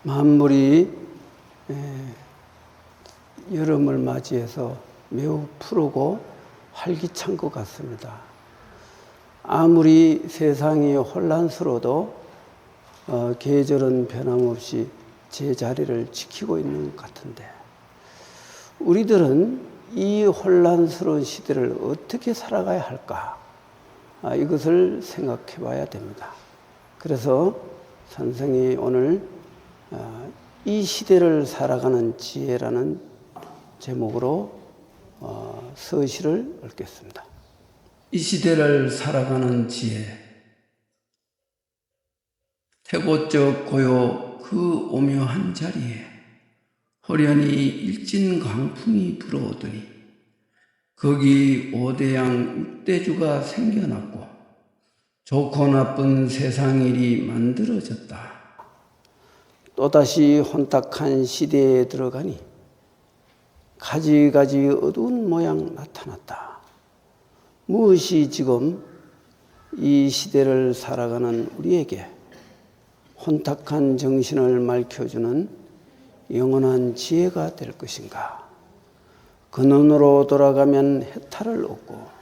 만물이 여름을 맞이해서 매우 푸르고 활기찬 것 같습니다. 아무리 세상이 혼란스러워도 계절은 변함없이 제자리를 지키고 있는 것 같은데, 우리들은 이 혼란스러운 시대를 어떻게 살아가야 할까? 이것을 생각해 봐야 됩니다. 그래서 선생이 오늘 이 시대를 살아가는 지혜라는 제목으로 서시를 읽겠습니다. 이 시대를 살아가는 지혜. 태고적 고요 그 오묘한 자리에 호련히 일진 강풍이 불어오더니 거기 오대양 육대주가 생겨났고 좋고 나쁜 세상일이 만들어졌다. 또다시 혼탁한 시대에 들어가니 가지가지 어두운 모양 나타났다. 무엇이 지금 이 시대를 살아가는 우리에게 혼탁한 정신을 맑혀주는 영원한 지혜가 될 것인가? 근원으로 돌아가면 해탈을 얻고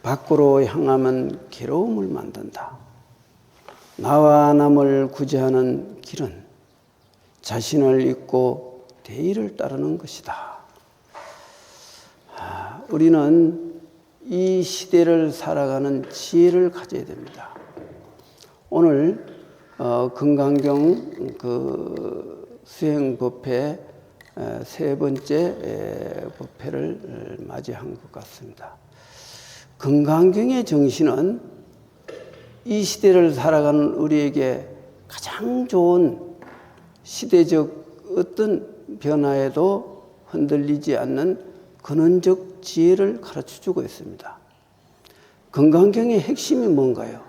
밖으로 향하면 괴로움을 만든다. 나와 남을 구제하는 길은 자신을 잊고 대의를 따르는 것이다. 우리는 이 시대를 살아가는 지혜를 가져야 됩니다. 오늘 금강경 수행법회 세 번째 법회를 맞이한 것 같습니다. 금강경의 정신은 이 시대를 살아가는 우리에게 가장 좋은 시대적 어떤 변화에도 흔들리지 않는 근원적 지혜를 가르쳐주고 있습니다. 금강경의 핵심이 뭔가요?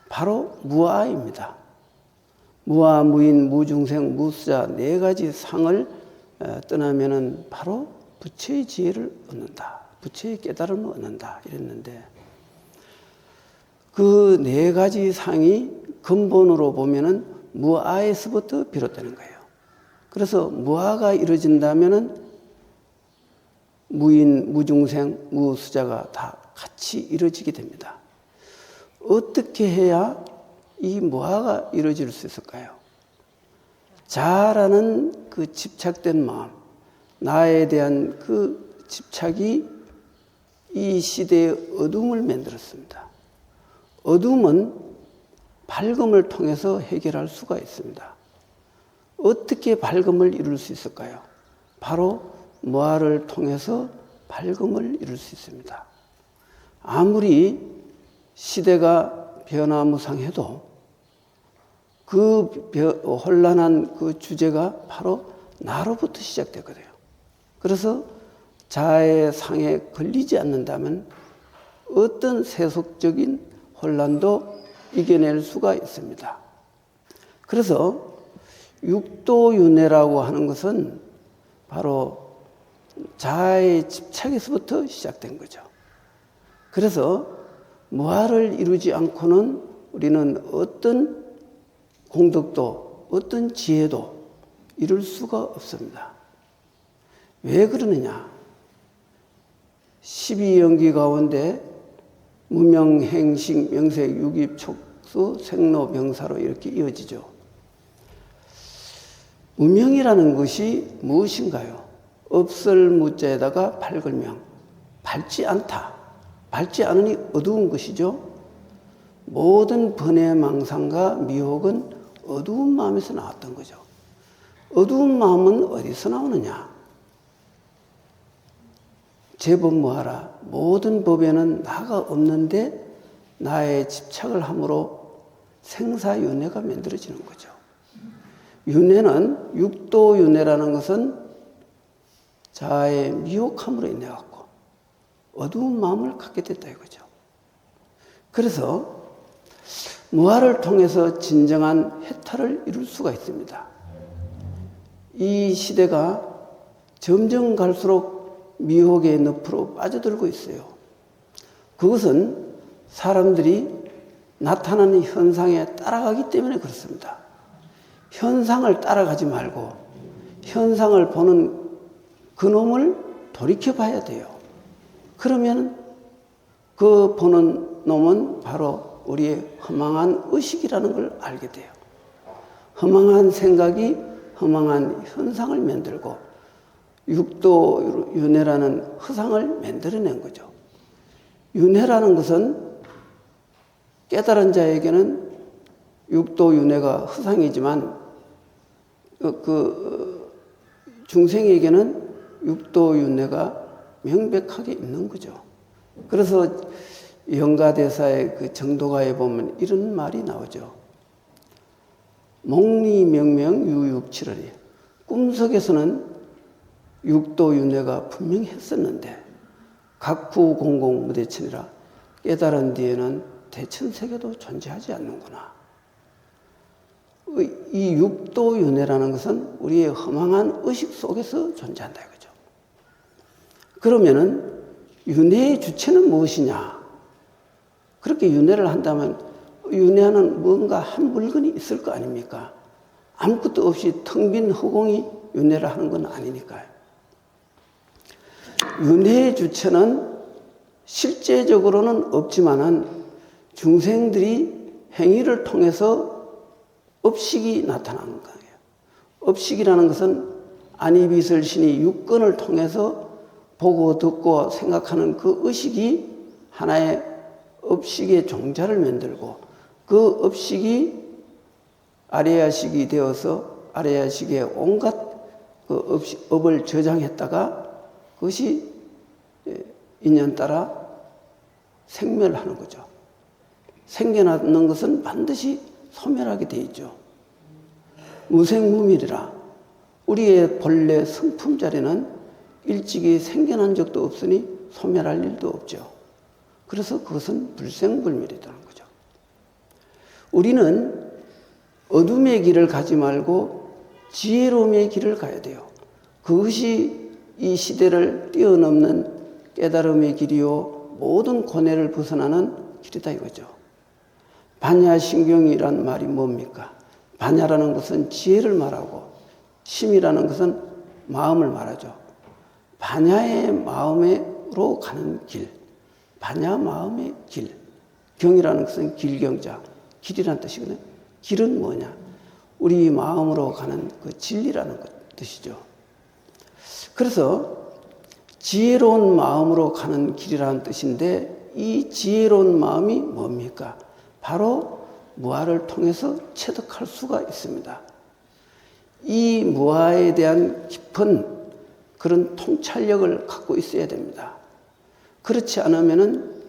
바로 무아입니다. 무아, 무인, 무중생, 무수자 네 가지 상을 떠나면은 바로 부처의 지혜를 얻는다. 부처의 깨달음을 얻는다. 이랬는데 그 네 가지 상이 근본으로 보면은 무아에서부터 비롯되는 거예요. 그래서 무아가 이루어진다면은 무인, 무중생, 무수자가 다 같이 이루어지게 됩니다. 어떻게 해야 이 무아가 이루어질 수 있을까요? 자라는 그 집착된 마음, 나에 대한 그 집착이 이 시대의 어둠을 만들었습니다. 어둠은 밝음을 통해서 해결할 수가 있습니다. 어떻게 밝음을 이룰 수 있을까요? 바로 무아를 통해서 밝음을 이룰 수 있습니다. 아무리 시대가 변화무상해도 그 혼란한 그 주제가 바로 나로부터 시작되거든요. 그래서 자아의 상에 걸리지 않는다면 어떤 세속적인 혼란도 이겨낼 수가 있습니다. 그래서 육도윤회라고 하는 것은 바로 자아의 집착에서부터 시작된 거죠. 그래서 무아를 이루지 않고는 우리는 어떤 공덕도 어떤 지혜도 이룰 수가 없습니다. 왜 그러느냐? 12연기 가운데 무명, 행식, 명색, 유깁, 촉수, 생로, 명사로 이렇게 이어지죠. 무명이라는 것이 무엇인가요? 없을 무자에다가 밝을 명. 밝지 않다. 밝지 않으니 어두운 것이죠. 모든 번뇌망상과 미혹은 어두운 마음에서 나왔던 거죠. 어두운 마음은 어디서 나오느냐? 제법무하라. 모든 법에는 나가 없는데 나의 집착을 함으로 생사윤회가 만들어지는 거죠. 윤회는 육도윤회라는 것은 자아의 미혹함으로 인해 갖고 어두운 마음을 갖게 됐다 이거죠. 그래서 무아를 통해서 진정한 해탈을 이룰 수가 있습니다. 이 시대가 점점 갈수록 미혹의 늪으로 빠져들고 있어요. 그것은 사람들이 나타나는 현상에 따라가기 때문에 그렇습니다. 현상을 따라가지 말고 현상을 보는 그놈을 돌이켜봐야 돼요. 그러면 그 보는 놈은 바로 우리의 허망한 의식이라는 걸 알게 돼요. 허망한 생각이 허망한 현상을 만들고 육도 윤회라는 허상을 만들어낸 거죠. 윤회라는 것은 깨달은 자에게는 육도 윤회가 허상이지만 중생에게는 육도 윤회가 명백하게 있는 거죠. 그래서 영가대사의 그 정도가에 보면 이런 말이 나오죠. 목리명명 유육칠월이 꿈속에서는 육도 윤회가 분명히 했었는데 각후공공 무대천이라 깨달은 뒤에는 대천세계도 존재하지 않는구나. 이 육도 윤회라는 것은 우리의 허망한 의식 속에서 존재한다 이거죠. 그러면은 윤회의 주체는 무엇이냐? 그렇게 윤회를 한다면 윤회하는 뭔가 한 물건이 있을 거 아닙니까? 아무것도 없이 텅 빈 허공이 윤회를 하는 건 아니니까요. 윤회의 주체는 실제적으로는 없지만은 중생들이 행위를 통해서 업식이 나타나는 거예요. 업식이라는 것은 안이비설신이 육根을 통해서 보고 듣고 생각하는 그 의식이 하나의 업식의 종자를 만들고 그 업식이 아레야식이 되어서 아레야식의 온갖 그 업을 저장했다가 그것이 인연 따라 생멸하는 거죠. 생겨나는 것은 반드시 소멸하게 돼 있죠. 무생무밀이라 우리의 본래 성품 자리는 일찍이 생겨난 적도 없으니 소멸할 일도 없죠. 그래서 그것은 불생불멸이라는 거죠. 우리는 어둠의 길을 가지 말고 지혜로움의 길을 가야 돼요. 그것이 이 시대를 뛰어넘는 깨달음의 길이요 모든 고뇌를 벗어나는 길이다 이거죠. 반야신경이란 말이 뭡니까? 반야라는 것은 지혜를 말하고 심이라는 것은 마음을 말하죠. 반야의 마음으로 가는 길, 반야 마음의 길. 경이라는 것은 길경자, 길이라는 뜻이거든요. 길은 뭐냐? 우리 마음으로 가는 그 진리라는 뜻이죠. 그래서 지혜로운 마음으로 가는 길이라는 뜻인데 이 지혜로운 마음이 뭡니까? 바로 무아를 통해서 체득할 수가 있습니다. 이 무아에 대한 깊은 그런 통찰력을 갖고 있어야 됩니다. 그렇지 않으면은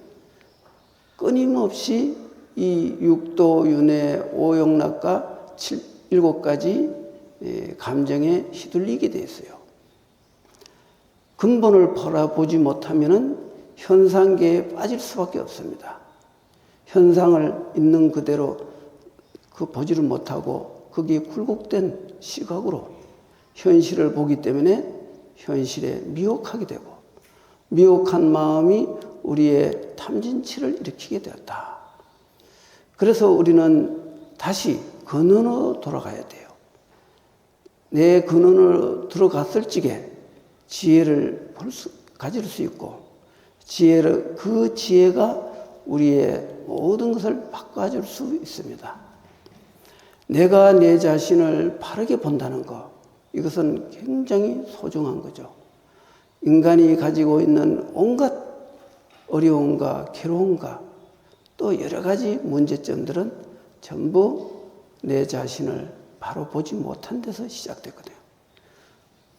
끊임없이 이 육도, 윤회, 오용락과 7가지 감정에 휘둘리게 돼 있어요. 근본을 바라보지 못하면은 현상계에 빠질 수밖에 없습니다. 현상을 있는 그대로 그 보지를 못하고 거기에 굴곡된 시각으로 현실을 보기 때문에 현실에 미혹하게 되고 미혹한 마음이 우리의 탐진치를 일으키게 되었다. 그래서 우리는 다시 근원으로 돌아가야 돼요. 내 근원으로 들어갔을 적에 지혜를 가질 수 있고 그 지혜가 우리의 모든 것을 바꿔줄 수 있습니다. 내가 내 자신을 바르게 본다는 것, 이것은 굉장히 소중한 거죠. 인간이 가지고 있는 온갖 어려움과 괴로움과 또 여러 가지 문제점들은 전부 내 자신을 바로 보지 못한 데서 시작됐거든요.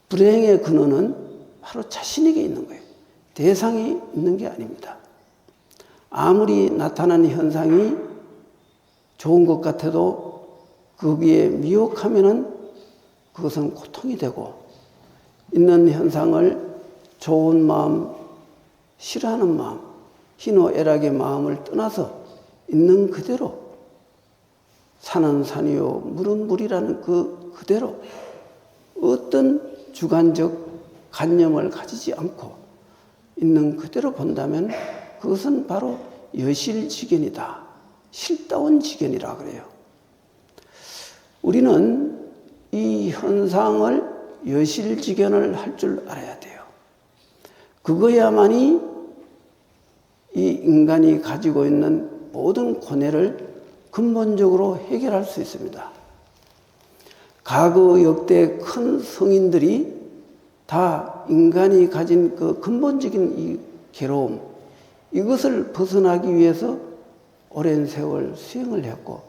불행의 근원은 바로 자신에게 있는 거예요. 대상이 있는 게 아닙니다. 아무리 나타나는 현상이 좋은 것 같아도 거기에 미혹하면은 그것은 고통이 되고 있는 현상을 좋은 마음, 싫어하는 마음, 희노애락의 마음을 떠나서 있는 그대로 산은 산이요 물은 물이라는 그대로 어떤 주관적 관념을 가지지 않고 있는 그대로 본다면 그것은 바로 여실지견이다. 실다운 지견이라 그래요. 우리는 이 현상을 여실직연을 할 줄 알아야 돼요. 그거야만이 이 인간이 가지고 있는 모든 고뇌를 근본적으로 해결할 수 있습니다. 과거 역대 큰 성인들이 다 인간이 가진 그 근본적인 이 괴로움, 이것을 벗어나기 위해서 오랜 세월 수행을 했고,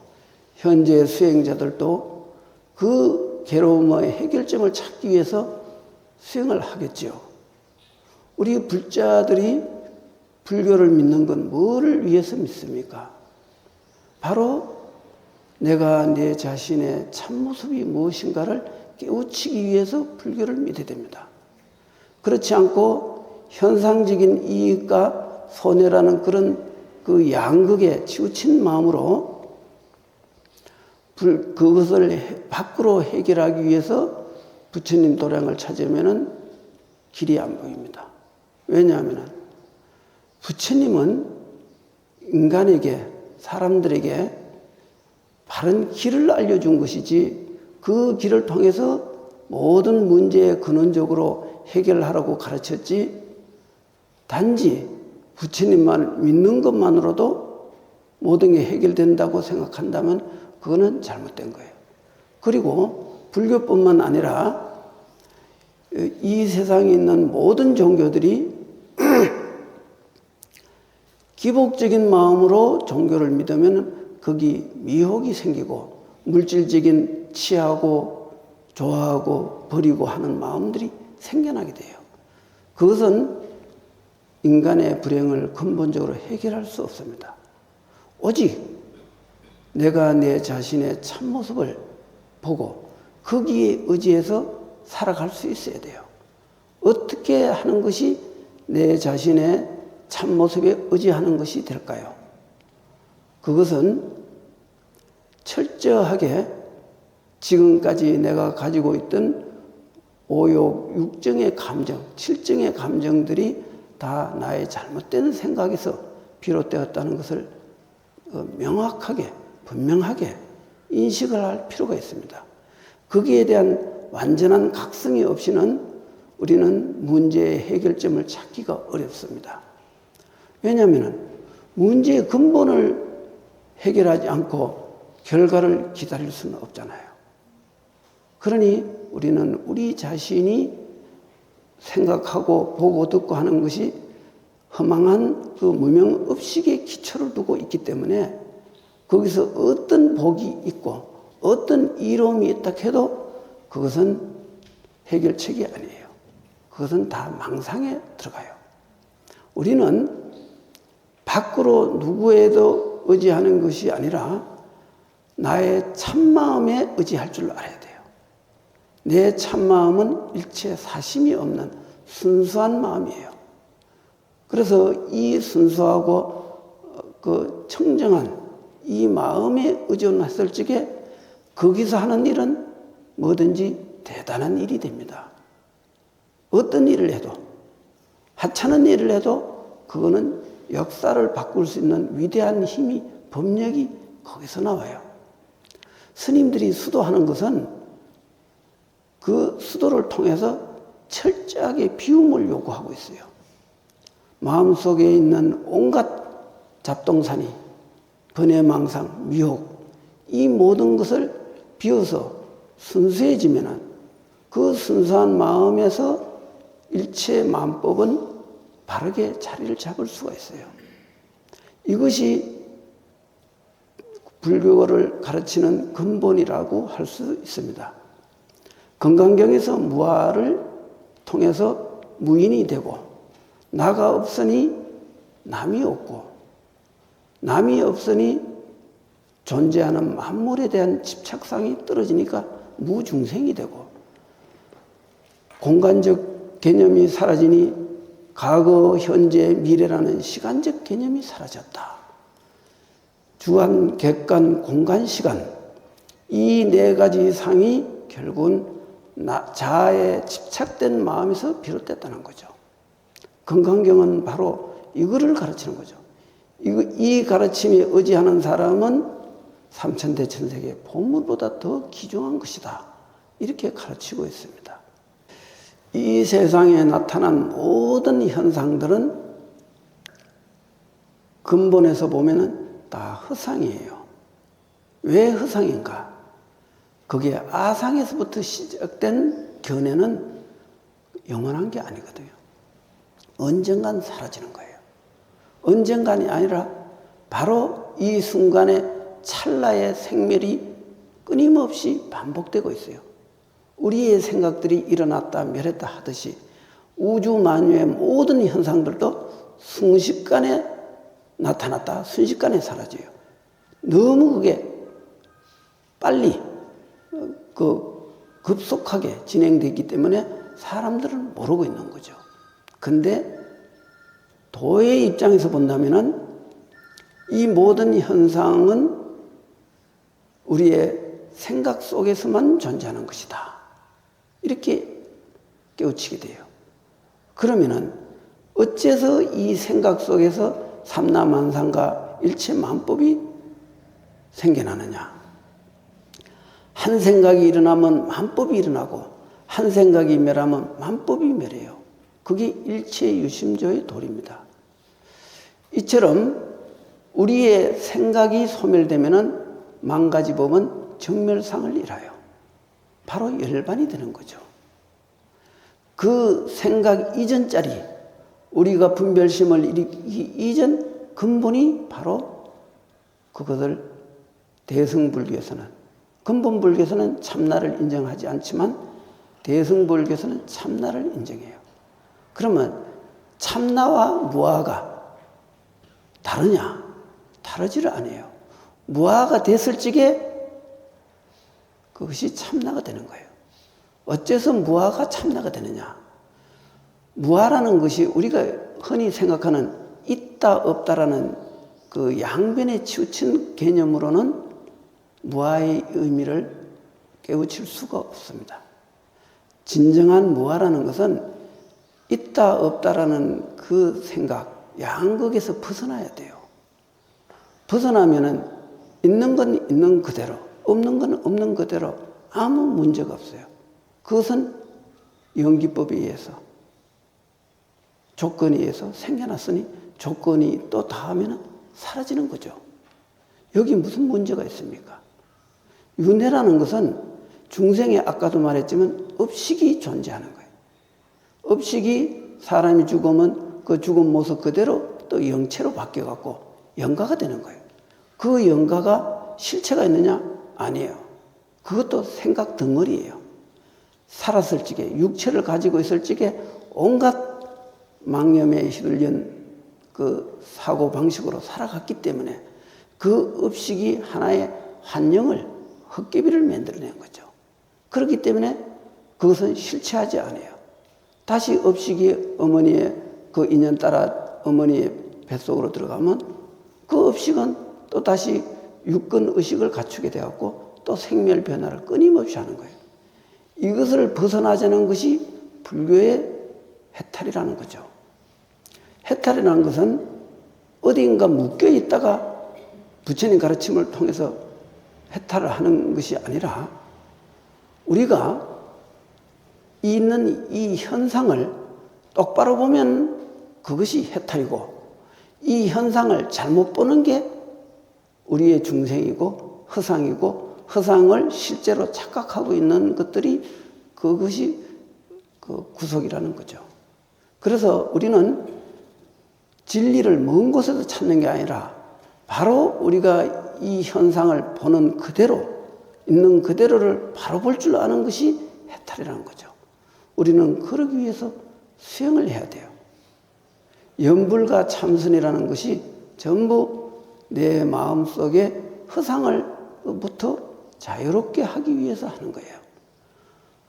현재 수행자들도 그 괴로움의 해결점을 찾기 위해서 수행을 하겠죠. 우리 불자들이 불교를 믿는 건 뭐를 위해서 믿습니까? 바로 내가 내 자신의 참모습이 무엇인가를 깨우치기 위해서 불교를 믿어야 됩니다. 그렇지 않고 현상적인 이익과 손해라는 그런 그 양극에 치우친 마음으로 그것을 밖으로 해결하기 위해서 부처님 도량을 찾으면은 길이 안 보입니다. 왜냐하면 부처님은 인간에게, 사람들에게 바른 길을 알려준 것이지 그 길을 통해서 모든 문제에 근원적으로 해결하라고 가르쳤지, 단지 부처님만 믿는 것만으로도 모든 게 해결된다고 생각한다면 그거는 잘못된 거예요. 그리고 불교뿐만 아니라 이 세상에 있는 모든 종교들이 기복적인 마음으로 종교를 믿으면 거기 미혹이 생기고 물질적인 취하고 좋아하고 버리고 하는 마음들이 생겨나게 돼요. 그것은 인간의 불행을 근본적으로 해결할 수 없습니다. 오직 내가 내 자신의 참모습을 보고 거기에 의지해서 살아갈 수 있어야 돼요. 어떻게 하는 것이 내 자신의 참모습에 의지하는 것이 될까요? 그것은 철저하게 지금까지 내가 가지고 있던 오욕, 육정의 감정, 칠정의 감정들이 다 나의 잘못된 생각에서 비롯되었다는 것을 명확하게, 분명하게 인식을 할 필요가 있습니다. 거기에 대한 완전한 각성이 없이는 우리는 문제의 해결점을 찾기가 어렵습니다. 왜냐하면 문제의 근본을 해결하지 않고 결과를 기다릴 수는 없잖아요. 그러니 우리는 우리 자신이 생각하고 보고 듣고 하는 것이 허망한 그 무명의식의 기초를 두고 있기 때문에 거기서 어떤 복이 있고 어떤 이로움이 있다 해도 그것은 해결책이 아니에요. 그것은 다 망상에 들어가요. 우리는 밖으로 누구에도 의지하는 것이 아니라 나의 참마음에 의지할 줄 알아야 돼요. 내 참마음은 일체 사심이 없는 순수한 마음이에요. 그래서 이 순수하고 그 청정한 이 마음에 의존했을 적에 거기서 하는 일은 뭐든지 대단한 일이 됩니다. 어떤 일을 해도, 하찮은 일을 해도 그거는 역사를 바꿀 수 있는 위대한 힘이, 법력이 거기서 나와요. 스님들이 수도하는 것은 그 수도를 통해서 철저하게 비움을 요구하고 있어요. 마음속에 있는 온갖 잡동사니, 번뇌망상, 미혹, 이 모든 것을 비워서 순수해지면은 그 순수한 마음에서 일체 만법은 바르게 자리를 잡을 수가 있어요. 이것이 불교를 가르치는 근본이라고 할 수 있습니다. 건강경에서 무아를 통해서 무인이 되고, 나가 없으니 남이 없고, 남이 없으니 존재하는 만물에 대한 집착상이 떨어지니까 무중생이 되고, 공간적 개념이 사라지니 과거, 현재, 미래라는 시간적 개념이 사라졌다. 주간, 객관, 공간, 시간, 이 네 가지 상이 결국은 자아에 집착된 마음에서 비롯됐다는 거죠. 건강경은 바로 이거를 가르치는 거죠. 이 가르침에 의지하는 사람은 삼천대천세계 보물보다 더 귀중한 것이다. 이렇게 가르치고 있습니다. 이 세상에 나타난 모든 현상들은 근본에서 보면은 다 허상이에요. 왜 허상인가? 그게 아상에서부터 시작된 견해는 영원한 게 아니거든요. 언젠간 사라지는 거예요. 언젠간이 아니라 바로 이 순간에 찰나의 생멸이 끊임없이 반복되고 있어요. 우리의 생각들이 일어났다 멸했다 하듯이 우주 만유의 모든 현상들도 순식간에 나타났다 순식간에 사라져요. 너무 그게 빨리 급속하게 진행되기 때문에 사람들은 모르고 있는 거죠. 근데 도의 입장에서 본다면은 이 모든 현상은 우리의 생각 속에서만 존재하는 것이다. 이렇게 깨우치게 돼요. 그러면은 어째서 이 생각 속에서 삼라만상과 일체만법이 생겨나느냐? 한 생각이 일어나면 만법이 일어나고 한 생각이 멸하면 만법이 멸해요. 그게 일체유심조의 도리입니다. 이처럼 우리의 생각이 소멸되면은 망가지법은 정멸상을 일하여 바로 열반이 되는 거죠. 그 생각 이전짜리 우리가 분별심을 일으키기 이전 근본이 바로 그것을 대승불교에서는 근본불교에서는 참나를 인정하지 않지만 대승불교에서는 참나를 인정해요. 그러면 참나와 무아가 다르냐? 다르지를 않아요. 무아가 됐을 적에 그것이 참나가 되는 거예요. 어째서 무아가 참나가 되느냐? 무아라는 것이 우리가 흔히 생각하는 있다 없다라는 그 양변에 치우친 개념으로는 무아의 의미를 깨우칠 수가 없습니다. 진정한 무아라는 것은 있다 없다라는 그 생각, 양극에서 벗어나야 돼요. 벗어나면은 있는 건 있는 그대로, 없는 건 없는 그대로 아무 문제가 없어요. 그것은 연기법에 의해서, 조건에 의해서 생겨났으니 조건이 또 닿으면 사라지는 거죠. 여기 무슨 문제가 있습니까? 윤회라는 것은 중생에 아까도 말했지만 업식이 존재하는 거예요. 업식이 사람이 죽으면 그 죽은 모습 그대로 또 영체로 바뀌어갖고 영가가 되는 거예요. 그 영가가 실체가 있느냐? 아니에요. 그것도 생각 덩어리예요. 살았을 적에, 육체를 가지고 있을 적에 온갖 망념에 휘둘린 그 사고 방식으로 살아갔기 때문에 그 업식이 하나의 환영을, 헛개비를 만들어낸 거죠. 그렇기 때문에 그것은 실체하지 않아요. 다시 업식이 어머니의 그 인연 따라 어머니의 뱃속으로 들어가면 그 업식은 또 다시 육근 의식을 갖추게 되었고 또 생멸 변화를 끊임없이 하는 거예요. 이것을 벗어나자는 것이 불교의 해탈이라는 거죠. 해탈이라는 것은 어딘가 묶여 있다가 부처님 가르침을 통해서 해탈을 하는 것이 아니라 우리가 있는 이 현상을 똑바로 보면 그것이 해탈이고 이 현상을 잘못 보는 게 우리의 중생이고 허상이고 허상을 실제로 착각하고 있는 것들이 그것이 그 구속이라는 거죠. 그래서 우리는 진리를 먼 곳에서 찾는 게 아니라 바로 우리가 이 현상을 보는 그대로 있는 그대로를 바로 볼 줄 아는 것이 해탈이라는 거죠. 우리는 그러기 위해서 수행을 해야 돼요. 염불과 참선이라는 것이 전부 내 마음속에 허상을부터 자유롭게 하기 위해서 하는 거예요.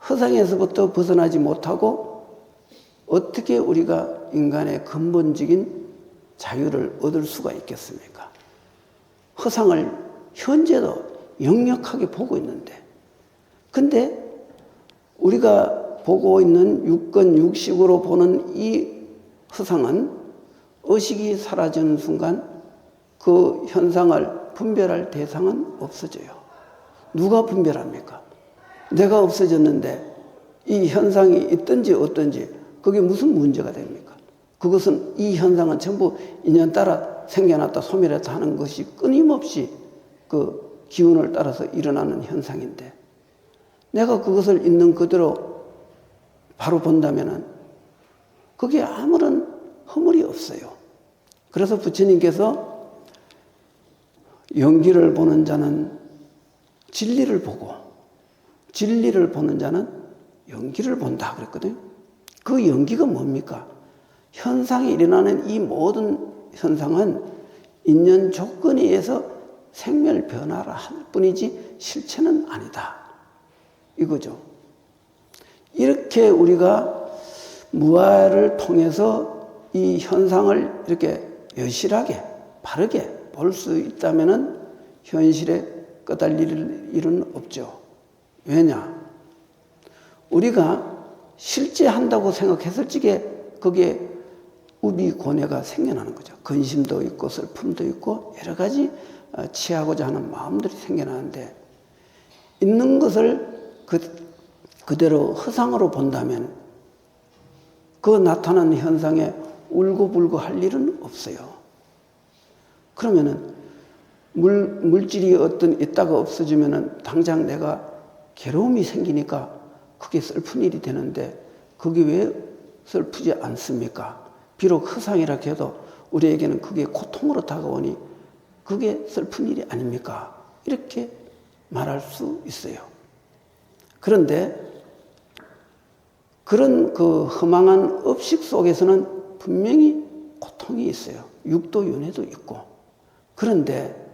허상에서부터 벗어나지 못하고 어떻게 우리가 인간의 근본적인 자유를 얻을 수가 있겠습니까? 허상을 현재도 역력하게 보고 있는데, 근데 우리가 보고 있는 육건 육식으로 보는 이 허상은 의식이 사라지는 순간 그 현상을 분별할 대상은 없어져요. 누가 분별합니까? 내가 없어졌는데 이 현상이 있든지 없든지 그게 무슨 문제가 됩니까? 그것은 이 현상은 전부 인연 따라 생겨났다 소멸했다 하는 것이 끊임없이 그 기운을 따라서 일어나는 현상인데 내가 그것을 있는 그대로 바로 본다면은 그게 아무런 허물이 없어요. 그래서 부처님께서 연기를 보는 자는 진리를 보고 진리를 보는 자는 연기를 본다 그랬거든요. 그 연기가 뭡니까? 현상이 일어나는 이 모든 현상은 인연 조건에 의해서 생멸 변화를 할 뿐이지 실체는 아니다. 이거죠. 이렇게 우리가 무아를 통해서 이 현상을 이렇게 여실하게 바르게 볼 수 있다면은 현실에 끄달릴 일은 없죠. 왜냐? 우리가 실제 한다고 생각했을 적에 거기에 우비고뇌가 생겨나는 거죠. 근심도 있고 슬픔도 있고 여러 가지 취하고자 하는 마음들이 생겨나는데 있는 것을 그대로 허상으로 본다면 그 나타난 현상에 울고불고 할 일은 없어요. 그러면은 물질이 어떤 있다가 없어지면은 당장 내가 괴로움이 생기니까 그게 슬픈 일이 되는데 그게 왜 슬프지 않습니까? 비록 허상이라 해도 우리에게는 그게 고통으로 다가오니 그게 슬픈 일이 아닙니까? 이렇게 말할 수 있어요. 그런데 그런 그 허망한 업식 속에서는 분명히 고통이 있어요. 육도윤회도 있고. 그런데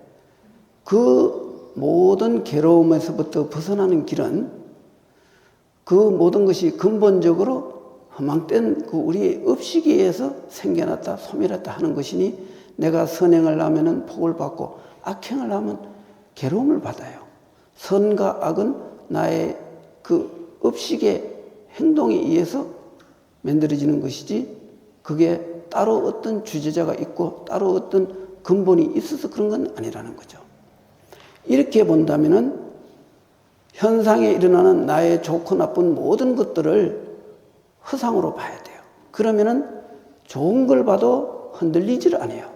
그 모든 괴로움에서부터 벗어나는 길은 그 모든 것이 근본적으로 허망된 그 우리의 업식에 의해서 생겨났다 소멸했다 하는 것이니 내가 선행을 하면은 복을 받고 악행을 하면 괴로움을 받아요. 선과 악은 나의 그 업식의 행동에 의해서 만들어지는 것이지 그게 따로 어떤 주제자가 있고 따로 어떤 근본이 있어서 그런 건 아니라는 거죠. 이렇게 본다면은 현상에 일어나는 나의 좋고 나쁜 모든 것들을 허상으로 봐야 돼요. 그러면은 좋은 걸 봐도 흔들리지를 않아요.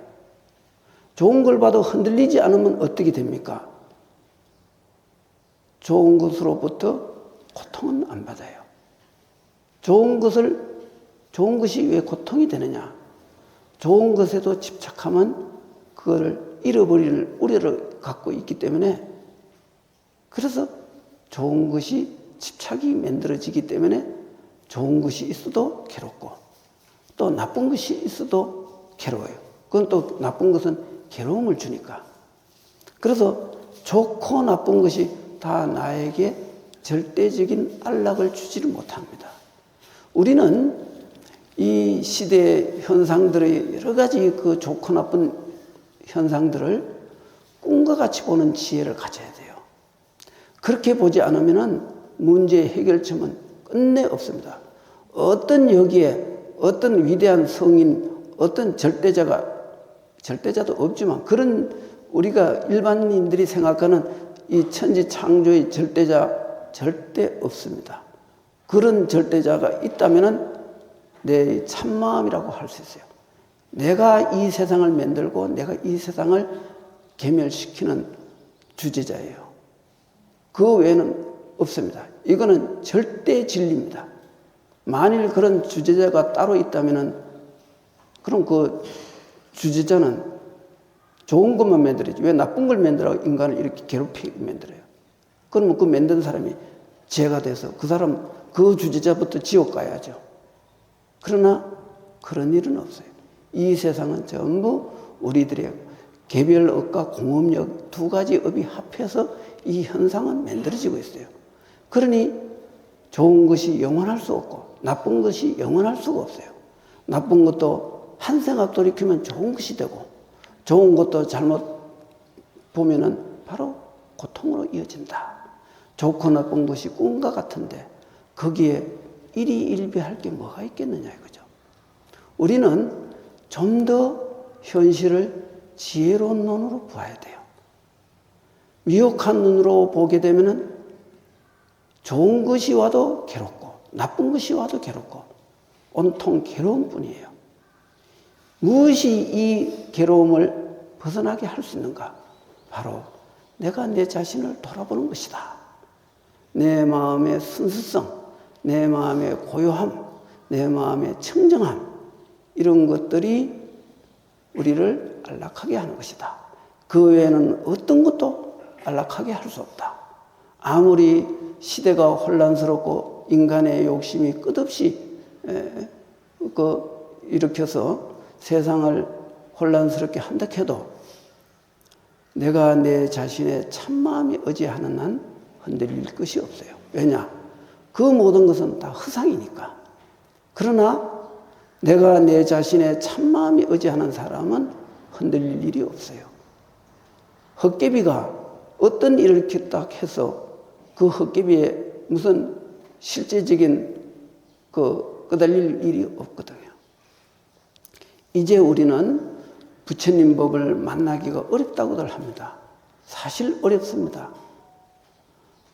좋은 걸 봐도 흔들리지 않으면 어떻게 됩니까? 좋은 것으로부터 고통은 안 받아요. 좋은 것이 왜 고통이 되느냐? 좋은 것에도 집착하면 그거를 잃어버릴 우려를 갖고 있기 때문에 그래서 좋은 것이 집착이 만들어지기 때문에 좋은 것이 있어도 괴롭고 또 나쁜 것이 있어도 괴로워요. 그건 또 나쁜 것은 괴로움을 주니까. 그래서 좋고 나쁜 것이 다 나에게 절대적인 안락을 주지를 못합니다. 우리는 이 시대의 현상들의 여러 가지 그 좋고 나쁜 현상들을 꿈과 같이 보는 지혜를 가져야 돼요. 그렇게 보지 않으면 문제의 해결점은 끝내 없습니다. 어떤 여기에 어떤 위대한 성인, 어떤 절대자도 없지만 그런 우리가 일반인들이 생각하는 이 천지 창조의 절대자 절대 없습니다. 그런 절대자가 있다면 내 참마음이라고 할 수 있어요. 내가 이 세상을 만들고 내가 이 세상을 계멸시키는 주제자예요. 그 외에는 없습니다. 이거는 절대 진리입니다. 만일 그런 주제자가 따로 있다면 그럼 그 주제자는 좋은 것만 만들어야지. 왜 나쁜 걸 만들어 인간을 이렇게 괴롭히게 만들어요? 그러면 그 만든 사람이 죄가 돼서 그 사람, 그 주제자부터 지옥 가야죠. 그러나 그런 일은 없어요. 이 세상은 전부 우리들의 개별업과 공업력 두 가지 업이 합해서 이 현상은 만들어지고 있어요. 그러니 좋은 것이 영원할 수 없고 나쁜 것이 영원할 수가 없어요. 나쁜 것도 한 생각 돌이키면 좋은 것이 되고 좋은 것도 잘못 보면은 바로 고통으로 이어진다. 좋고 나쁜 것이 꿈과 같은데 거기에 일희일비할 게 뭐가 있겠느냐 이거죠. 우리는 좀 더 현실을 지혜로운 눈으로 봐야 돼요. 미혹한 눈으로 보게 되면은 좋은 것이 와도 괴롭고 나쁜 것이 와도 괴롭고 온통 괴로운 뿐이에요. 무엇이 이 괴로움을 벗어나게 할 수 있는가? 바로 내가 내 자신을 돌아보는 것이다. 내 마음의 순수성, 내 마음의 고요함, 내 마음의 청정함, 이런 것들이 우리를 안락하게 하는 것이다. 그 외에는 어떤 것도 안락하게 할 수 없다. 아무리 시대가 혼란스럽고 인간의 욕심이 끝없이 일으켜서 세상을 혼란스럽게 한다 해도 내가 내 자신의 참마음에 의지하는 한 흔들릴 것이 없어요. 왜냐? 그 모든 것은 다 허상이니까. 그러나 내가 내 자신의 참마음에 의지하는 사람은 흔들릴 일이 없어요. 헛개비가 어떤 일을 켰다 해서 그 헛개비에 무슨 실제적인 끄달릴 일이 없거든요. 이제 우리는 부처님 법을 만나기가 어렵다고들 합니다. 사실 어렵습니다.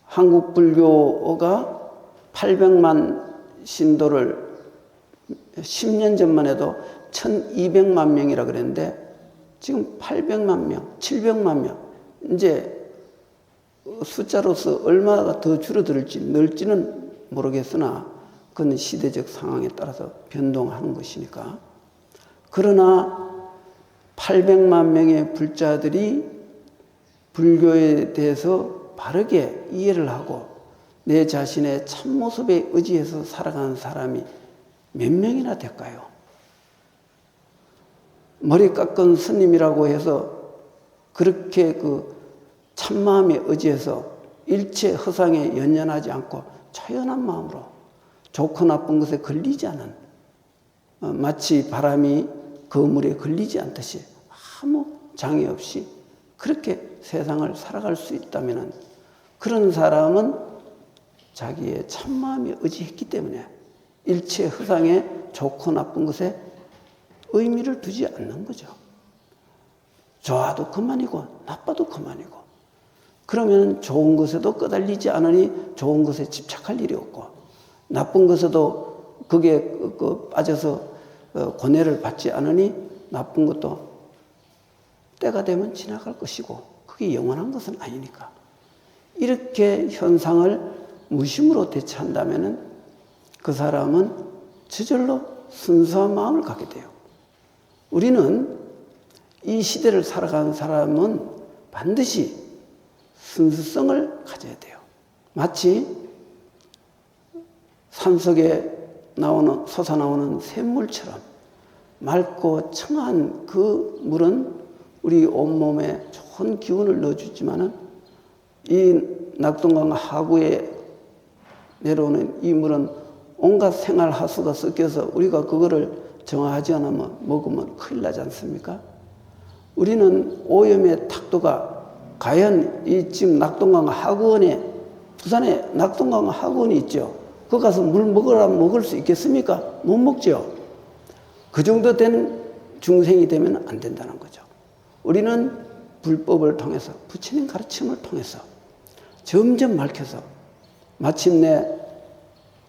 한국 불교가 800만 신도를 10년 전만 해도 1200만 명이라 그랬는데 지금 800만 명, 700만 명, 이제 숫자로서 얼마가 더 줄어들지 늘지는 모르겠으나 그건 시대적 상황에 따라서 변동하는 것이니까. 그러나 800만 명의 불자들이 불교에 대해서 바르게 이해를 하고 내 자신의 참모습에 의지해서 살아가는 사람이 몇 명이나 될까요? 머리 깎은 스님이라고 해서 그렇게 참마음에 의지해서 일체 허상에 연연하지 않고 초연한 마음으로 좋고 나쁜 것에 걸리지 않은, 마치 바람이 그물에 걸리지 않듯이 아무 장애 없이 그렇게 세상을 살아갈 수 있다면 그런 사람은 자기의 참마음에 의지했기 때문에 일체 허상에 좋고 나쁜 것에 의미를 두지 않는 거죠. 좋아도 그만이고 나빠도 그만이고. 그러면 좋은 것에도 끄달리지 않으니 좋은 것에 집착할 일이 없고 나쁜 것에도 그게 빠져서 고뇌를 받지 않으니 나쁜 것도 때가 되면 지나갈 것이고 그게 영원한 것은 아니니까. 이렇게 현상을 무심으로 대처한다면 그 사람은 저절로 순수한 마음을 갖게 돼요. 우리는 이 시대를 살아가는 사람은 반드시 순수성을 가져야 돼요. 마치 산속에 솟아나오는 샘물처럼 맑고 청한 그 물은 우리 온몸에 좋은 기운을 넣어주지만은 이 낙동강 하구에 내려오는 이 물은 온갖 생활 하수가 섞여서 우리가 그거를 정화하지 않으면 먹으면 큰일 나지 않습니까? 우리는 오염의 탁도가 과연 이 지금 낙동강 하구원에 부산에 낙동강 하구원이 있죠. 거기 가서 물 먹으라면 먹을 수 있겠습니까? 못 먹죠. 그 정도 된 중생이 되면 안 된다는 거죠. 우리는 불법을 통해서 부처님 가르침을 통해서 점점 밝혀서 마침내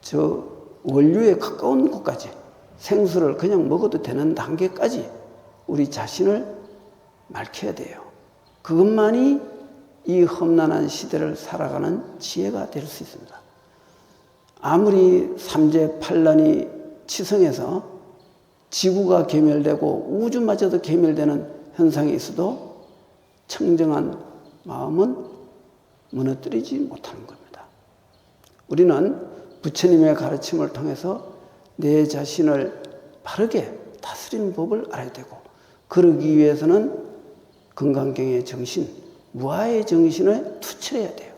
저 원류에 가까운 곳까지 생수를 그냥 먹어도 되는 단계까지 우리 자신을 밝혀야 돼요. 그것만이 이 험난한 시대를 살아가는 지혜가 될 수 있습니다. 아무리 삼재 팔란이 치성해서 지구가 괴멸되고 우주마저도 괴멸되는 현상이 있어도 청정한 마음은 무너뜨리지 못하는 겁니다. 우리는 부처님의 가르침을 통해서 내 자신을 바르게 다스리는 법을 알아야 되고 그러기 위해서는 건강경의 정신, 무아의 정신을 투철해야 돼요.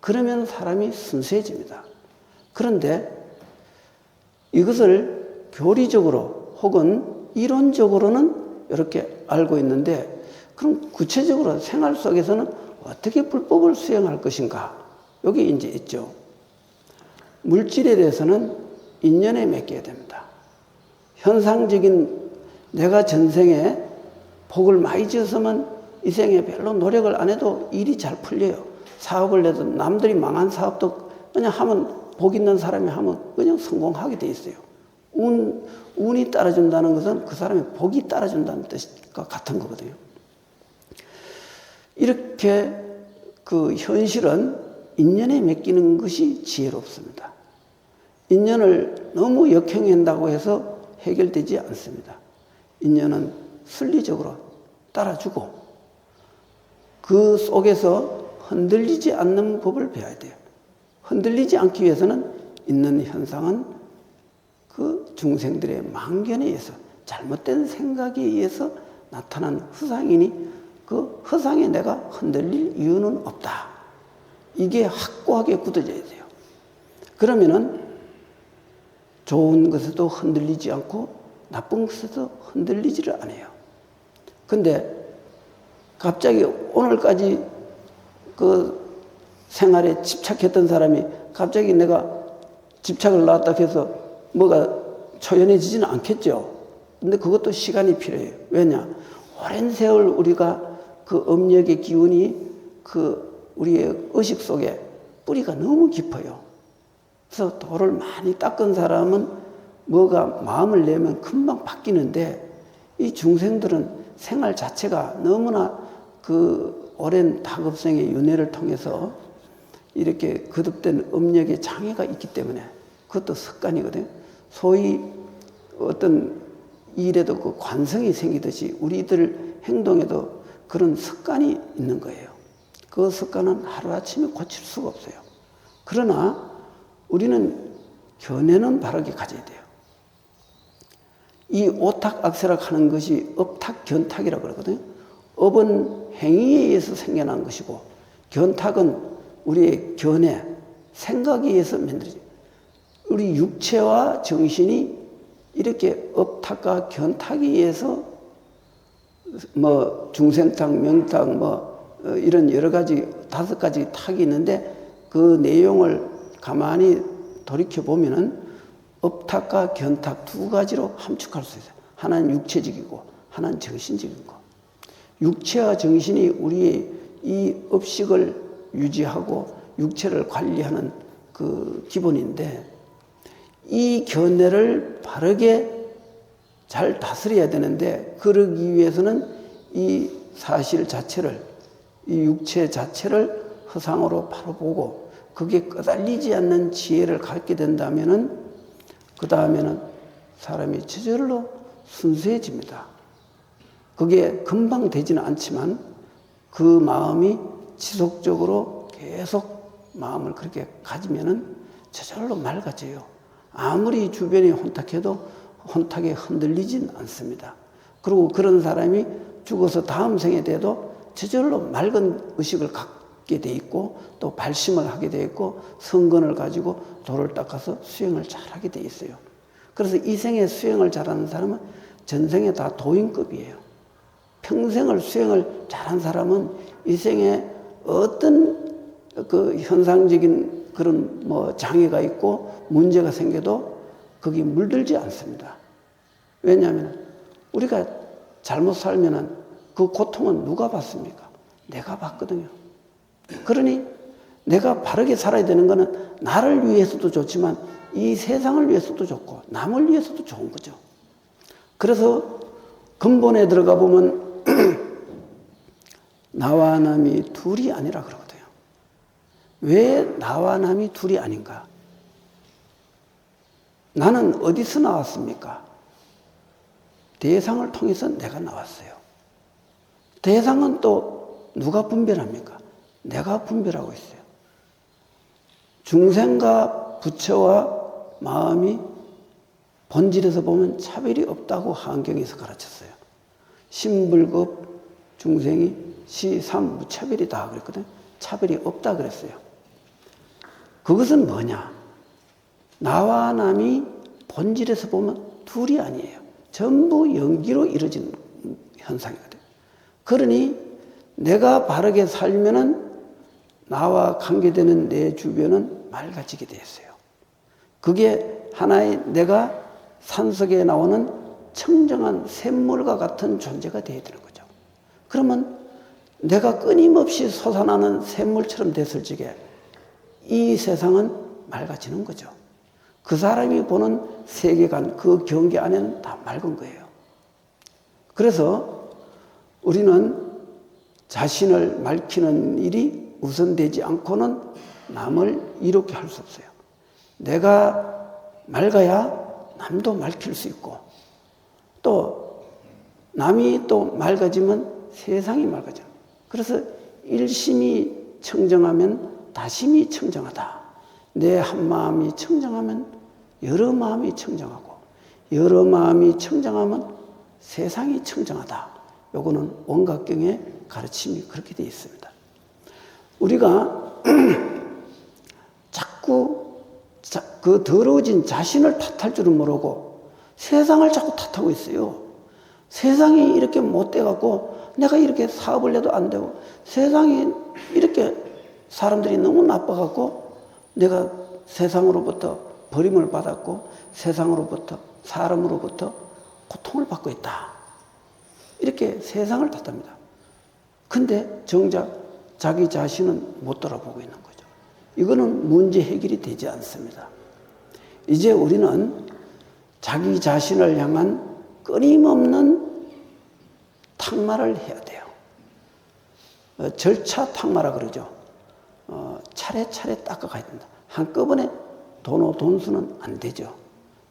그러면 사람이 순수해집니다. 그런데 이것을 교리적으로 혹은 이론적으로는 이렇게 알고 있는데 그럼 구체적으로 생활 속에서는 어떻게 불법을 수행할 것인가? 여기 이제 있죠. 물질에 대해서는 인연에 맡겨야 됩니다. 현상적인 내가 전생에 복을 많이 지었으면 이 생에 별로 노력을 안 해도 일이 잘 풀려요. 사업을 내도 남들이 망한 사업도 그냥 하면, 복 있는 사람이 하면 그냥 성공하게 돼 있어요. 운이 따라준다는 것은 그 사람의 복이 따라준다는 뜻과 같은 거거든요. 이렇게 그 현실은 인연에 맡기는 것이 지혜롭습니다. 인연을 너무 역행한다고 해서 해결되지 않습니다. 인연은 순리적으로 따라주고 그 속에서 흔들리지 않는 법을 배워야 돼요. 흔들리지 않기 위해서는 있는 현상은 그 중생들의 망견에 의해서, 잘못된 생각에 의해서 나타난 허상이니 그 허상에 내가 흔들릴 이유는 없다. 이게 확고하게 굳어져야 돼요. 그러면은 좋은 것에도 흔들리지 않고 나쁜 것에도 흔들리지를 않아요. 근데 갑자기 오늘까지 그 생활에 집착했던 사람이 갑자기 내가 집착을 놨다 해서 뭐가 초연해지지는 않겠죠. 근데 그것도 시간이 필요해요. 왜냐? 오랜 세월 우리가 그 업력의 기운이 그 우리의 의식 속에 뿌리가 너무 깊어요. 그래서 돌을 많이 닦은 사람은 뭐가 마음을 내면 금방 바뀌는데 이 중생들은 생활 자체가 너무나 그 오랜 다급생의 윤회를 통해서 이렇게 거듭된 업력의 장애가 있기 때문에 그것도 습관이거든요. 소위 어떤 일에도 그 관성이 생기듯이 우리들 행동에도 그런 습관이 있는 거예요. 그 습관은 하루아침에 고칠 수가 없어요. 그러나 우리는 견해는 바르게 가져야 돼요. 이 오탁악세락 하는 것이 업탁견탁이라고 그러거든요. 업은 행위에 의해서 생겨난 것이고 견탁은 우리의 견해, 생각에 의해서 만들어져요. 우리 육체와 정신이 이렇게 업탁과 견탁에 의해서 뭐 중생탁, 명탁 이런 여러 가지 5가지 탁이 있는데 그 내용을 가만히 돌이켜 보면은 업탁과 견탁 2가지로 함축할 수 있어요. 하나는 육체적이고 하나는 정신적인 거. 육체와 정신이 우리의 이 업식을 유지하고 육체를 관리하는 그 기본인데 이 견해를 바르게 잘 다스려야 되는데 그러기 위해서는 이 사실 자체를, 이 육체 자체를 허상으로 바로 보고 그게 끄달리지 않는 지혜를 갖게 된다면은 그 다음에는 사람이 저절로 순수해집니다. 그게 금방 되지는 않지만 그 마음이 지속적으로 계속 마음을 그렇게 가지면은 저절로 맑아져요. 아무리 주변이 혼탁해도 혼탁에 흔들리진 않습니다. 그리고 그런 사람이 죽어서 다음 생에 돼도 저절로 맑은 의식을 갖게 돼 있고 또 발심을 하게 돼 있고 성건을 가지고 돌을 닦아서 수행을 잘하게 돼 있어요. 그래서 이 생에 수행을 잘하는 사람은 전생에 다 도인급이에요. 평생을 수행을 잘한 사람은 이 생에 어떤 그 현상적인 그런 뭐 장애가 있고 문제가 생겨도 거기 물들지 않습니다. 왜냐하면 우리가 잘못 살면은 그 고통은 누가 받습니까? 내가 받거든요. 그러니 내가 바르게 살아야 되는 거는 나를 위해서도 좋지만 이 세상을 위해서도 좋고 남을 위해서도 좋은 거죠. 그래서 근본에 들어가 보면 나와 남이 둘이 아니라 그러거든요. 왜 나와 남이 둘이 아닌가? 나는 어디서 나왔습니까? 대상을 통해서 내가 나왔어요. 대상은 또 누가 분별합니까? 내가 분별하고 있어요. 중생과 부처와 마음이 본질에서 보면 차별이 없다고 한경에서 가르쳤어요. 신불급 중생이 시삼 무차별이다 그랬거든요. 차별이 없다 그랬어요. 그것은 뭐냐? 나와 남이 본질에서 보면 둘이 아니에요. 전부 연기로 이루어진 현상이거든요. 그러니 내가 바르게 살면은 나와 관계되는 내 주변은 맑아지게 되어 있어요. 그게 하나의 내가 산속에 나오는 청정한 샘물과 같은 존재가 되어야 되는 거죠. 그러면 내가 끊임없이 솟아나는 샘물처럼 됐을 적에 이 세상은 맑아지는 거죠. 그 사람이 보는 세계관, 그 경계 안에는 다 맑은 거예요. 그래서 우리는 자신을 맑히는 일이 우선되지 않고는 남을 이롭게 할 수 없어요. 내가 맑아야 남도 맑힐 수 있고, 또 남이 또 맑아지면 세상이 맑아져요. 그래서 일심이 청정하면 다심이 청정하다. 내 한 마음이 청정하면 여러 마음이 청정하고, 여러 마음이 청정하면 세상이 청정하다. 요거는 원각경의 가르침이 그렇게 되어 있습니다. 우리가 자꾸 그 더러워진 자신을 탓할 줄은 모르고 세상을 자꾸 탓하고 있어요. 세상이 이렇게 못돼갖고 내가 이렇게 사업을 해도 안 되고, 세상이 이렇게 사람들이 너무 나빠갖고 내가 세상으로부터 버림을 받았고 세상으로부터, 사람으로부터 고통을 받고 있다. 이렇게 세상을 탓합니다. 근데 정작 자기 자신은 못 돌아보고 있는 거죠. 이거는 문제 해결이 되지 않습니다. 이제 우리는 자기 자신을 향한 끊임없는 탁마를 해야 돼요. 절차 탁마라 그러죠. 차례차례 닦아가야 된다. 한꺼번에 돈수는 안 되죠.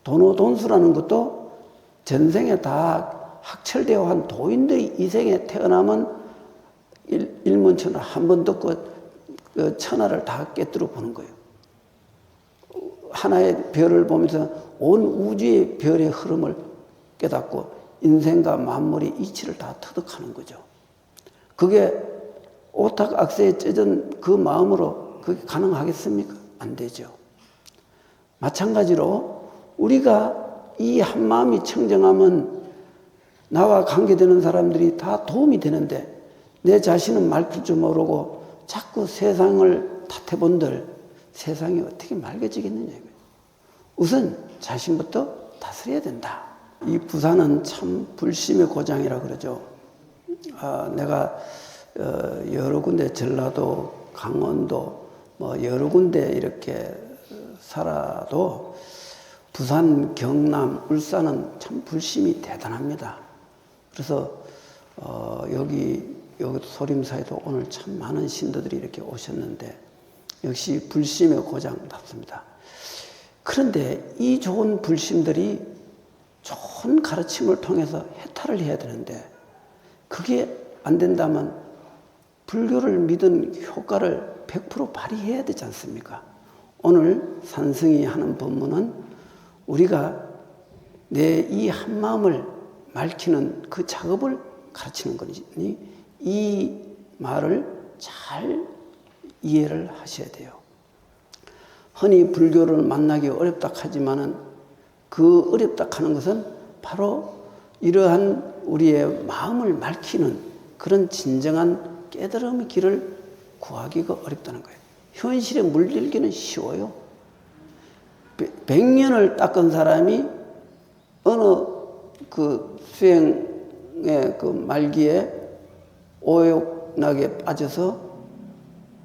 돈수라는 것도 전생에 다 학철되어 한 도인들이 이 생에 태어나면 일문천하 한 번 듣고 그 천하를 다 깨뜨려 보는 거예요. 하나의 별을 보면서 온 우주의 별의 흐름을 깨닫고 인생과 만물의 이치를 다 터득하는 거죠. 그게 오탁악세에 젖은 그 마음으로 그게 가능하겠습니까? 안 되죠. 마찬가지로 우리가 이 한 마음이 청정하면 나와 관계되는 사람들이 다 도움이 되는데, 내 자신은 맑힐 줄 모르고 자꾸 세상을 탓해본들 세상이 어떻게 맑아지겠느냐. 우선 자신부터 다스려야 된다. 이 부산은 참 불심의 고장이라 그러죠. 내가 여러 군데 전라도, 강원도 뭐 여러 군데 이렇게 살아도 부산, 경남, 울산은 참 불심이 대단합니다. 그래서 여기 소림사에도 오늘 참 많은 신도들이 이렇게 오셨는데 역시 불심의 고장답습니다. 그런데 이 좋은 불심들이 좋은 가르침을 통해서 해탈을 해야 되는데, 그게 안 된다면 불교를 믿은 효과를 100% 발휘해야 되지 않습니까? 오늘 산승이 하는 법문은 우리가 내 이 한마음을 맑히는 그 작업을 가르치는 거니, 이 말을 잘 이해를 하셔야 돼요. 흔히 불교를 만나기 어렵다 하지만은 그 어렵다 하는 것은 바로 이러한 우리의 마음을 맑히는 그런 진정한 깨달음의 길을 구하기가 어렵다는 거예요. 현실에 물들기는 쉬워요. 100년을 닦은 사람이 어느 그 수행의 그 말기에 오욕락에 빠져서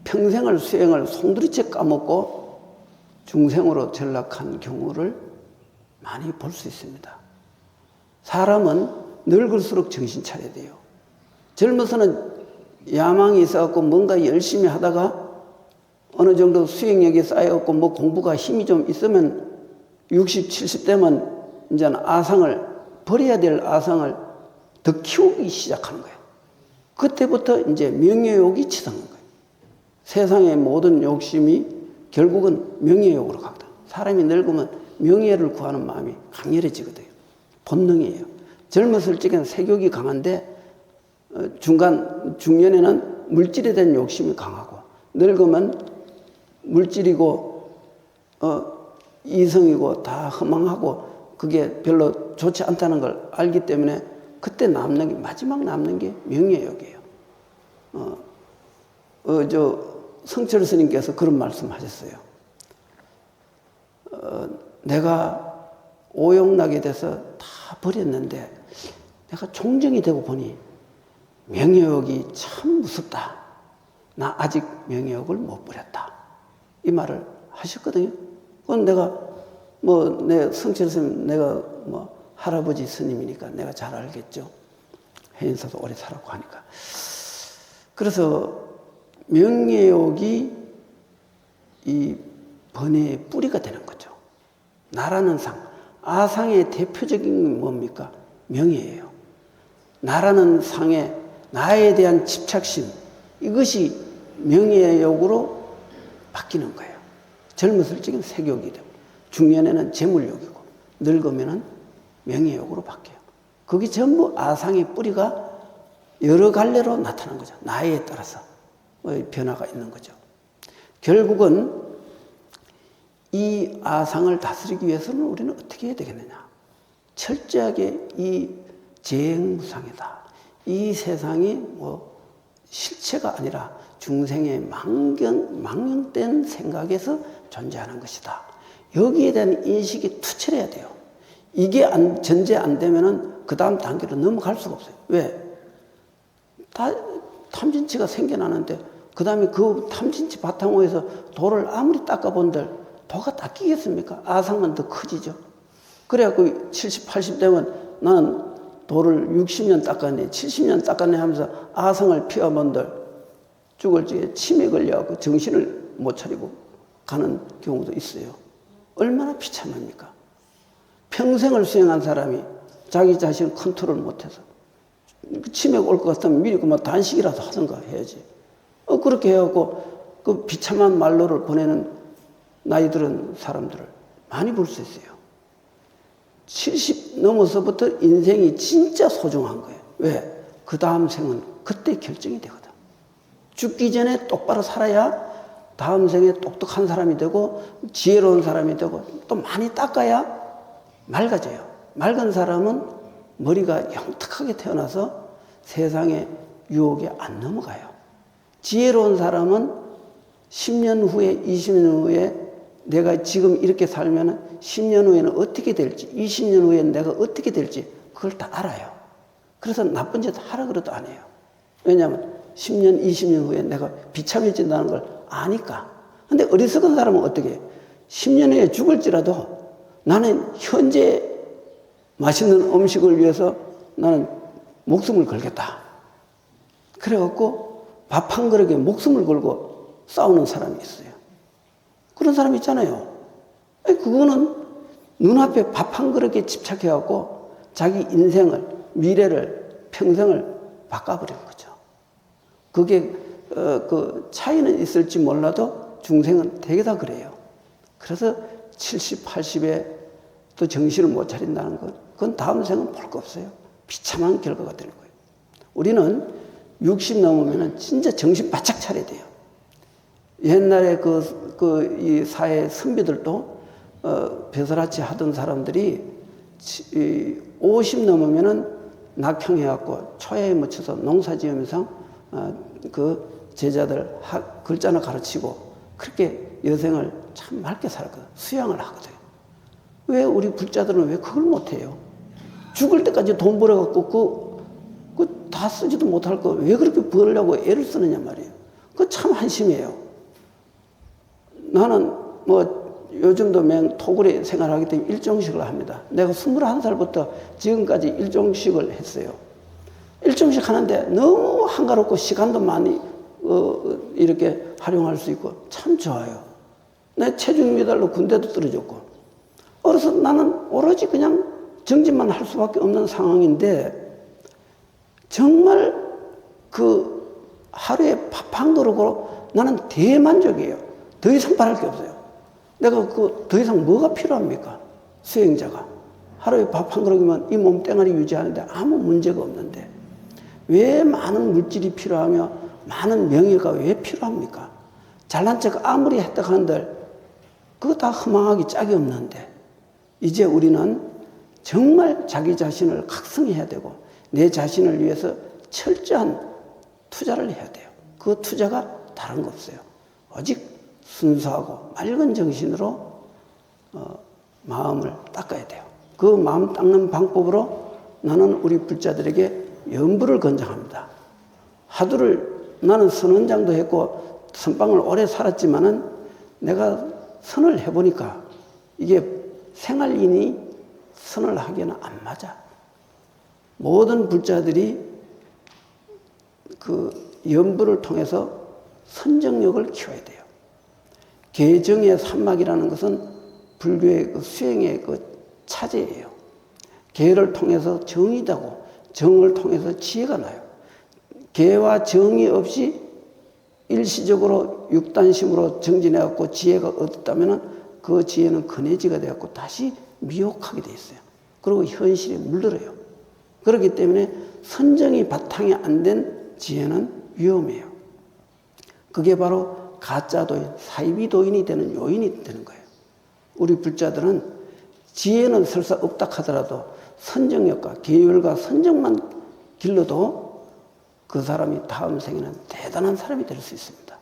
평생을 수행을 송두리째 까먹고 중생으로 전락한 경우를 많이 볼 수 있습니다. 사람은 늙을수록 정신 차려야 돼요. 젊어서는 야망이 있어갖고 뭔가 열심히 하다가 어느 정도 수행력이 쌓여갖고 뭐 공부가 힘이 좀 있으면 60, 70대면 이제 아상을, 버려야 될 아상을 더 키우기 시작하는 거예요. 그때부터 이제 명예욕이 치닫는 거예요. 세상의 모든 욕심이 결국은 명예욕으로 가거든. 사람이 늙으면 명예를 구하는 마음이 강렬해지거든요. 본능이에요. 젊었을 적에는 색욕이 강한데 중년에는 물질에 대한 욕심이 강하고, 늙으면 물질이고 이성이고 다 허망하고 그게 별로 좋지 않다는 걸 알기 때문에 그때 남는 게, 마지막 남는 게 명예욕이에요. 성철 스님께서 그런 말씀 하셨어요. 내가 오욕락에 대해서 다 버렸는데 내가 종정이 되고 보니 명예욕이 참 무섭다. 나 아직 명예욕을 못 버렸다. 이 말을 하셨거든요. 그건 내가 내 성철 스님, 내가 할아버지 스님이니까 내가 잘 알겠죠. 해인사도 오래 살았고 하니까. 그래서 명예욕이 이 번뇌의 뿌리가 되는 거죠. 나라는 상, 아상의 대표적인 건 뭡니까? 명예예요. 나라는 상에 나에 대한 집착심, 이것이 명예욕으로 바뀌는 거예요. 젊었을 적엔 색욕이 되고, 중년에는 재물욕이고, 늙으면은 명예욕으로 바뀌어요. 그게 전부 아상의 뿌리가 여러 갈래로 나타난 거죠. 나이에 따라서 변화가 있는 거죠. 결국은 이 아상을 다스리기 위해서는 우리는 어떻게 해야 되겠느냐? 철저하게 이 재행무상이다. 이 세상이 실체가 아니라 중생의 망령된 생각에서 존재하는 것이다. 여기에 대한 인식이 투철해야 돼요. 이게 전제 안 되면은 그 다음 단계로 넘어갈 수가 없어요. 왜? 다 탐진치가 생겨나는데 그 다음에 그 탐진치 바탕으로해서 돌을 아무리 닦아본들 도가 닦이겠습니까? 아상만 더 커지죠. 그래갖고 70, 80 되면 나는 돌을 60년 닦았네, 70년 닦았네 하면서 아상을 피워본들 죽을 적에 치매 걸려갖고 정신을 못 차리고 가는 경우도 있어요. 얼마나 비참합니까? 평생을 수행한 사람이 자기 자신을 컨트롤 못해서 치매가 올 것 같으면 미리 그만 단식이라도 하든가 해야지. 그렇게 해갖고 그 비참한 말로를 보내는 나이 들은 사람들을 많이 볼 수 있어요. 70 넘어서부터 인생이 진짜 소중한 거예요. 왜? 그 다음 생은 그때 결정이 되거든. 죽기 전에 똑바로 살아야 다음 생에 똑똑한 사람이 되고 지혜로운 사람이 되고 또 많이 닦아야 맑아져요. 맑은 사람은 머리가 영특하게 태어나서 세상의 유혹에 안 넘어가요. 지혜로운 사람은 10년 후에 20년 후에 내가 지금 이렇게 살면 10년 후에는 어떻게 될지 20년 후에는 내가 어떻게 될지 그걸 다 알아요. 그래서 나쁜 짓 하라 그래도 안 해요. 왜냐하면 10년 20년 후에 내가 비참해진다는 걸 아니까. 근데 어리석은 사람은 어떻게 해요? 10년 후에 죽을지라도 나는 현재 맛있는 음식을 위해서 나는 목숨을 걸겠다. 그래갖고 밥 한 그릇에 목숨을 걸고 싸우는 사람이 있어요. 그런 사람 있잖아요. 그거는 눈앞에 밥 한 그릇에 집착해갖고 자기 인생을, 미래를, 평생을 바꿔버리는 거죠. 그게 그 차이는 있을지 몰라도 중생은 되게 다 그래요. 그래서 70, 80에 또 정신을 못 차린다는 건 그건 다음 생은 볼 거 없어요. 비참한 결과가 되는 거예요. 우리는 60 넘으면 진짜 정신 바짝 차려야 돼요. 옛날에 이 사회 선비들도 배설아치 하던 사람들이 50 넘으면은 낙형해갖고 초야에 묻혀서 농사 지으면서 그 제자들 글자나 가르치고 그렇게 여생을 참 맑게 살거든. 수양을 하거든. 왜 우리 불자들은 왜 그걸 못해요? 죽을 때까지 돈 벌어갖고 그 다 쓰지도 못할 거 왜 그렇게 벌려고 애를 쓰느냐 말이에요. 그거 참 한심해요. 나는 요즘도 토굴에 생활하기 때문에 일종식을 합니다. 내가 21살부터 지금까지 일종식을 했어요. 일종식 하는데 너무 한가롭고 시간도 많이 이렇게 활용할 수 있고 참 좋아요. 내 체중 메달로 군대도 떨어졌고. 그래서 나는 오로지 그냥 정진만 할 수밖에 없는 상황인데 정말 그 하루에 밥 한 그릇으로 나는 대만족이에요. 더 이상 바랄 게 없어요. 내가 더 이상 뭐가 필요합니까? 수행자가. 하루에 밥 한 그릇이면 이 몸뚱아리 유지하는데 아무 문제가 없는데 왜 많은 물질이 필요하며 많은 명예가 왜 필요합니까? 잘난 척 아무리 했다 한들 그거 다 허망하기 짝이 없는데 이제 우리는 정말 자기 자신을 각성해야 되고 내 자신을 위해서 철저한 투자를 해야 돼요. 그 투자가 다른 거 없어요. 오직 순수하고 맑은 정신으로 마음을 닦아야 돼요. 그 마음 닦는 방법으로 나는 우리 불자들에게 염불을 권장합니다. 화두를 나는 선원장도 했고 선방을 오래 살았지만은 내가 선을 해보니까 이게 생활인이 선을 하기에는 안 맞아. 모든 불자들이 그 연부를 통해서 선정력을 키워야 돼요. 계정의 산막이라는 것은 불교의 그 수행의 그 차제예요. 계를 통해서 정이 되고 정을 통해서 지혜가 나요. 계와 정이 없이 일시적으로 육단심으로 정진해갖고 지혜가 얻었다면 그 지혜는 근해지가 되었고 다시 미혹하게 돼 있어요. 그리고 현실에 물들어요. 그렇기 때문에 선정이 바탕이 안 된 지혜는 위험해요. 그게 바로 가짜도인, 사이비도인이 되는 요인이 되는 거예요. 우리 불자들은 지혜는 설사 없다 하더라도 선정력과 계율과 선정만 길러도 그 사람이 다음 생에는 대단한 사람이 될 수 있습니다.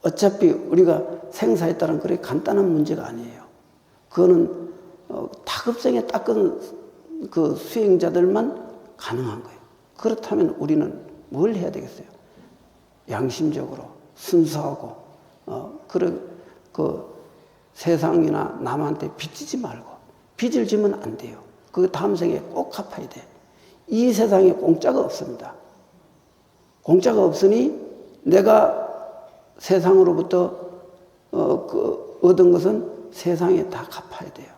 어차피 우리가 생사했다는 그렇게 간단한 문제가 아니에요. 그거는 다급생에 닦은 그 수행자들만 가능한 거예요. 그렇다면 우리는 뭘 해야 되겠어요? 양심적으로 순수하고 그 세상이나 남한테 빚지지 말고 빚을 지면 안 돼요. 그 다음 생에 꼭 갚아야 돼. 이 세상에 공짜가 없습니다. 공짜가 없으니 내가 세상으로부터 얻은 것은 세상에 다 갚아야 돼요.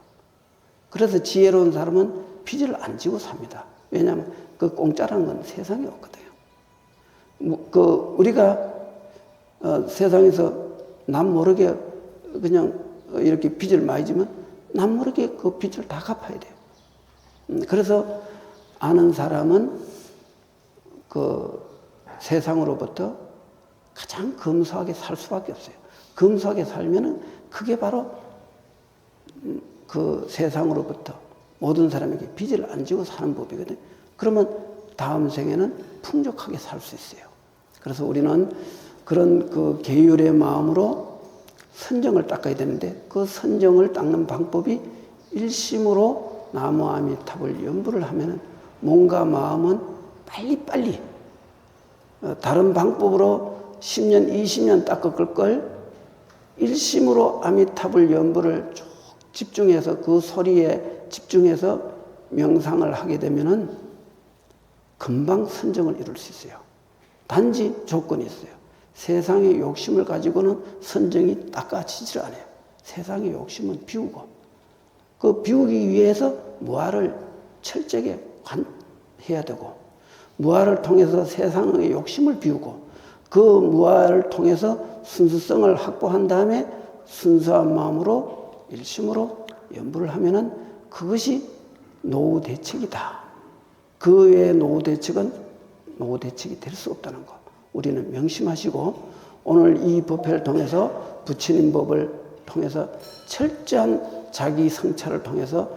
그래서 지혜로운 사람은 빚을 안 지고 삽니다. 왜냐하면 그 공짜라는 건 세상에 없거든요. 우리가 세상에서 남 모르게 그냥 이렇게 빚을 많이 지면 남 모르게 그 빚을 다 갚아야 돼요. 그래서 아는 사람은 그 세상으로부터 가장 검소하게 살 수밖에 없어요. 검소하게 살면은 그게 바로 그 세상으로부터 모든 사람에게 빚을 안 지고 사는 법이거든요. 그러면 다음 생에는 풍족하게 살 수 있어요. 그래서 우리는 그런 그 계율의 마음으로 선정을 닦아야 되는데 그 선정을 닦는 방법이 일심으로 나무 아미타불 연부를 하면은 몸과 마음은 빨리빨리 다른 방법으로 10년, 20년 닦을 걸 일심으로 아미타불 연부를 쭉 집중해서 그 소리에 집중해서 명상을 하게 되면은 금방 선정을 이룰 수 있어요. 단지 조건이 있어요. 세상의 욕심을 가지고는 선정이 닦아지질 않아요. 세상의 욕심은 비우고 그 비우기 위해서 무아를 철저하게 해야 되고 무아를 통해서 세상의 욕심을 비우고 그 무아를 통해서 순수성을 확보한 다음에 순수한 마음으로 일심으로 연부를 하면은 그것이 노후대책이다. 그 외의 노후대책은 노후대책이 될 수 없다는 것. 우리는 명심하시고 오늘 이 법회를 통해서 부처님 법을 통해서 철저한 자기 성찰을 통해서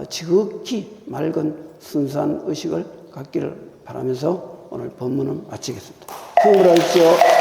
지극히 맑은 순수한 의식을 갖기를 바라면서 오늘 법문은 마치겠습니다. 성불하십시오.